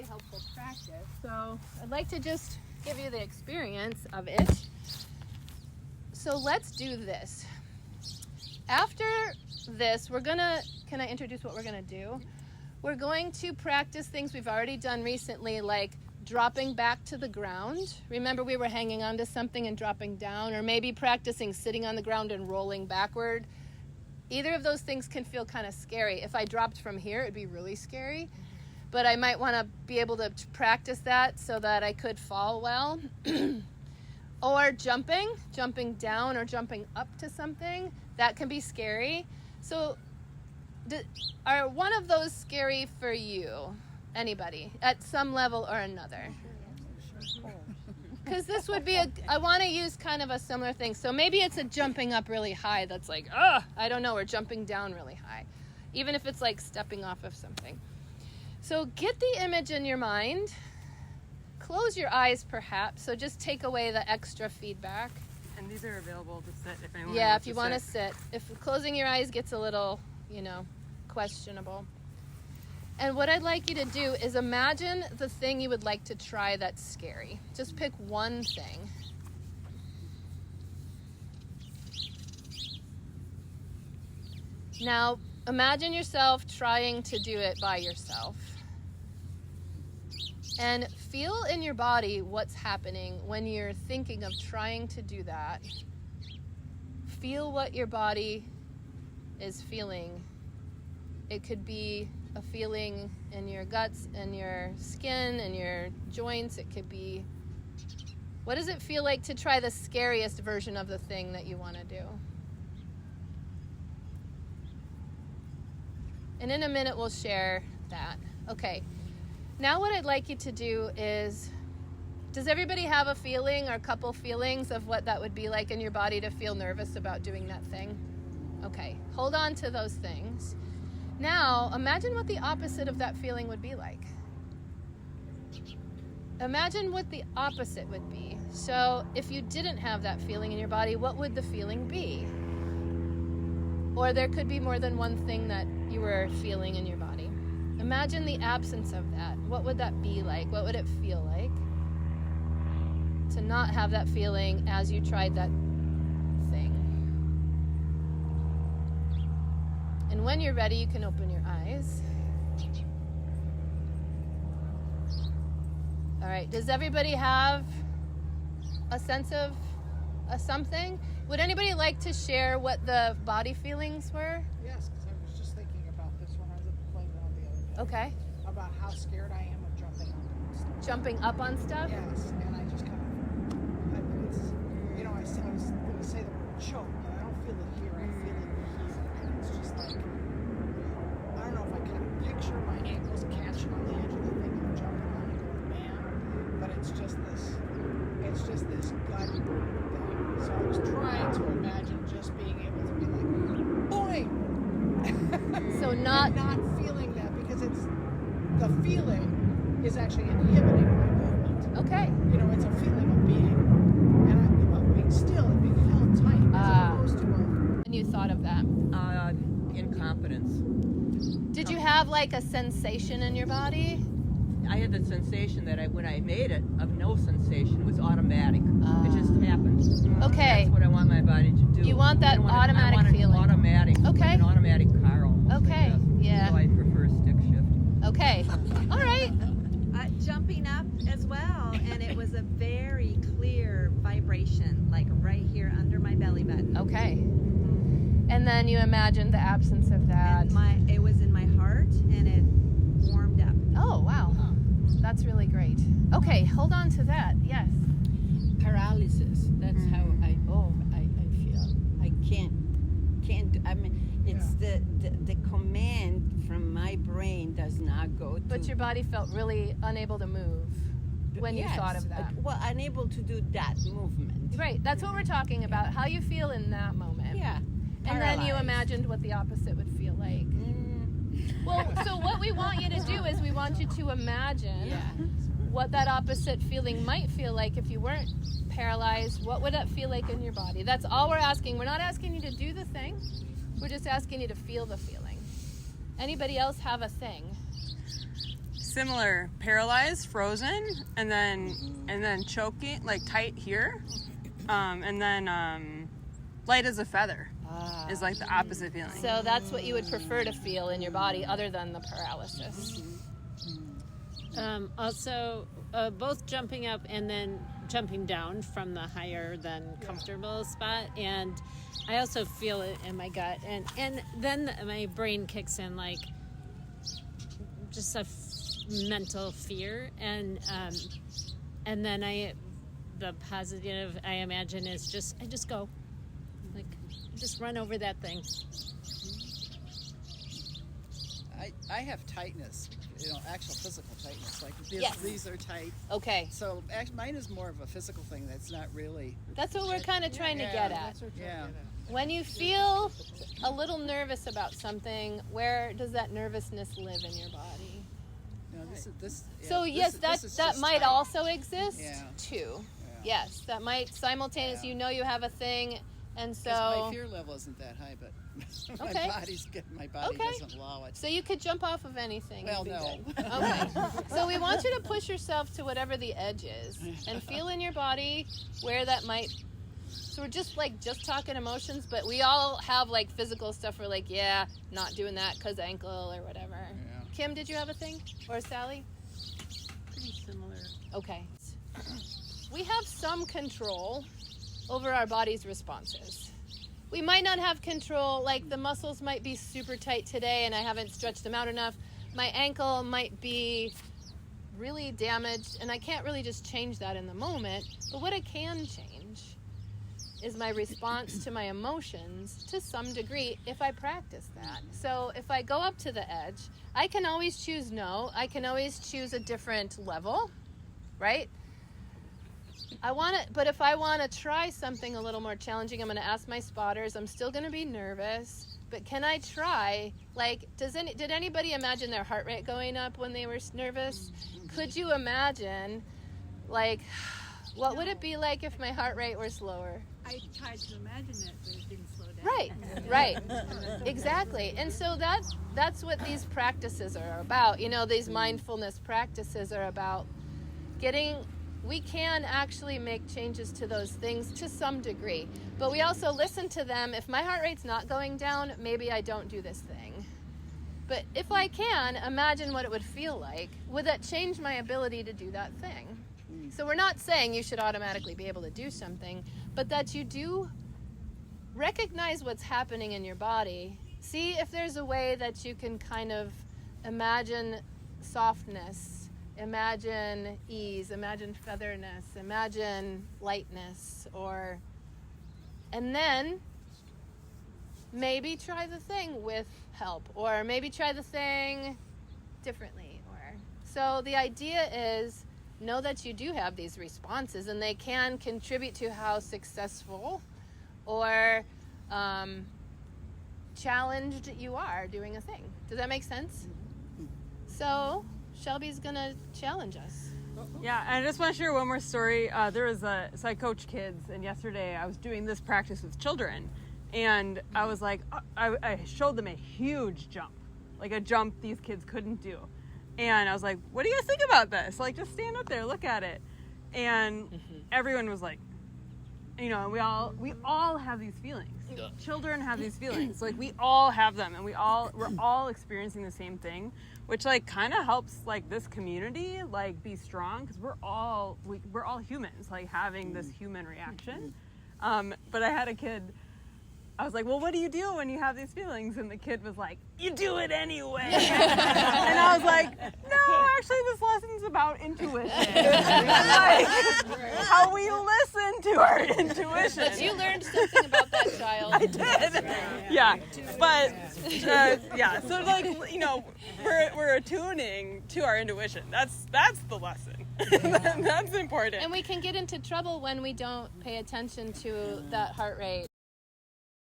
helpful practice. So I'd like to just give you the experience of it. So let's do this. After this, can I introduce what we're gonna do? We're going to practice things we've already done recently, like dropping back to the ground. Remember, we were hanging onto something and dropping down, or maybe practicing sitting on the ground and rolling backward. Either of those things can feel kind of scary. If I dropped from here, it'd be really scary. But I might want to be able to practice that so that I could fall well. Or jumping down or jumping up to something. That can be scary. So are one of those scary for you? Anybody? At some level or another? Because this would be I want to use kind of a similar thing. So maybe it's a jumping up really high that's like, I don't know, or jumping down really high. Even if it's like stepping off of something. So get the image in your mind. Close your eyes perhaps. So just take away the extra feedback. And these are available to sit if anyone Yeah, wants if you to want to sit. If closing your eyes gets a little, questionable. And what I'd like you to do is imagine the thing you would like to try that's scary. Just pick one thing. Now, imagine yourself trying to do it by yourself. And feel in your body what's happening when you're thinking of trying to do that. Feel what your body is feeling. It could be a feeling in your guts and your skin and your joints. It could be, what does it feel like to try the scariest version of the thing that you want to do? And in a minute we'll share that. Okay. Now what I'd like you to do is, does everybody have a feeling or a couple feelings of what that would be like in your body to feel nervous about doing that thing? Okay, hold on to those things. Now, imagine what the opposite of that feeling would be like. Imagine what the opposite would be. So if you didn't have that feeling in your body, what would the feeling be? Or there could be more than one thing that you were feeling in your body. Imagine the absence of that. What would that be like? What would it feel like to not have that feeling as you tried that thing? And when you're ready, you can open your eyes. All right, does everybody have a sense of something? Would anybody like to share what the body feelings were? Yes, because I was just thinking about this when I was at the playground the other day. Okay. About how scared I am of jumping up on stuff. Jumping up on stuff? Yes, and I just kind of, I was going to say the word choke, but I don't feel it here. I feel it here. And it's just like, I don't know if I kind of picture my ankles catching on the edge of the thing and I'm jumping on and going, man. But it's just this gut thing. So I was trying to imagine just being able to be like, boing! So not feeling that, because it's the feeling is actually inhibiting my movement. Okay. It's a feeling of being still and being held tight as opposed to And you thought of that? Incompetence. Did you have like a sensation in your body? I had the sensation that when I made it, of no sensation. It was automatic. It just happened. Okay. That's what I want my body to do. You want that automatic I want feeling. Automatic. Okay. Like an automatic car almost. Okay. Yeah. So I prefer stick shift. Okay. All right. Jumping up as well, and it was a very clear vibration, like right here under my belly button. Okay. And then you imagined the absence of that. And it was in my heart, and it warmed up. Oh, wow. That's really great. Okay, hold on to that. Yes. Paralysis. That's how I feel. I can't. I mean, it's the command from my brain does not go to. But your body felt really unable to move when you thought of that. Well, unable to do that movement. Right. That's what we're talking about. How you feel in that moment. Yeah. And then you Paralyzed. imagined what the opposite would feel like. Well, so what we want you to do is we want you to imagine what that opposite feeling might feel like if you weren't paralyzed. What would that feel like in your body? That's all we're asking. We're not asking you to do the thing. We're just asking you to feel the feeling. Anybody else have a thing? similar. Paralyzed, frozen, and then choking, like tight here, and then light as a feather is like the opposite feeling. So that's what you would prefer to feel in your body other than the paralysis. Also, both jumping up and then jumping down from the higher than comfortable spot, and I also feel it in my gut, and then my brain kicks in like just a mental fear, and then the positive I imagine is I just go, like, just run over that thing. I have tightness, actual physical tightness. Like Yes. these are tight. Okay, So mine is more of a physical thing. That's not really. that's what we're kind of trying to get at. Yeah. When you feel a little nervous about something, where does that nervousness live in your body? This. Yeah, So yes, this is that just might tight. also exist Yeah. too. Yes, that might simultaneously. Yeah. You have a thing, and 'Cause so my fear level isn't that high, but Okay. my body Okay. doesn't allow it. so you could jump off of anything. Well, and be no. good. Okay. So we want you to push yourself to whatever the edge is, and feel in your body where that might. So we're just talking emotions, but we all have like physical stuff. We're like, yeah, not doing that because ankle or whatever. Yeah. Kim, did you have a thing, or Sally? Pretty similar. Okay. We have some control over our body's responses. We might not have control, like the muscles might be super tight today and I haven't stretched them out enough. My ankle might be really damaged and I can't really just change that in the moment. But what I can change is my response to my emotions to some degree if I practice that. So if I go up to the edge, I can always choose no. I can always choose a different level, right? But if I want to try something a little more challenging, I'm going to ask my spotters. I'm still going to be nervous, but can I try? Like, did anybody imagine their heart rate going up when they were nervous? Could you imagine, like, what would it be like if my heart rate were slower? I tried to imagine it, but it didn't slow down. Right, exactly. And so that's what these practices are about. These mindfulness practices are about we can actually make changes to those things to some degree. But we also listen to them. If my heart rate's not going down, maybe I don't do this thing. But if I can, imagine what it would feel like. Would that change my ability to do that thing? So we're not saying you should automatically be able to do something, but that you do recognize what's happening in your body. See if there's a way that you can kind of imagine softness, imagine ease, imagine featherness, imagine lightness, and then maybe try the thing with help, or maybe try the thing differently. So the idea is, know that you do have these responses and they can contribute to how successful or challenged you are doing a thing. Does that make sense? So Shelby's gonna challenge us. Yeah, and I just want to share one more story. So I coach kids, and yesterday I was doing this practice with children, and I was like, I showed them a huge jump, like a jump these kids couldn't do. And I was like, what do you guys think about this? Like, just stand up there, look at it. And everyone was like, we all have these feelings. Children have these feelings. Like, we all have them, and we're all experiencing the same thing, which like kind of helps like this community like be strong, because we're all humans, like having this human reaction. But I had a kid. I was like, well, what do you do when you have these feelings? And the kid was like, you do it anyway. And I was like, no, actually, this lesson's about intuition. Like, how we listen to our intuition. But you learned something about that child. I did. Yeah. But, so like, we're attuning to our intuition. That's the lesson. That's important. And we can get into trouble when we don't pay attention to that heart rate.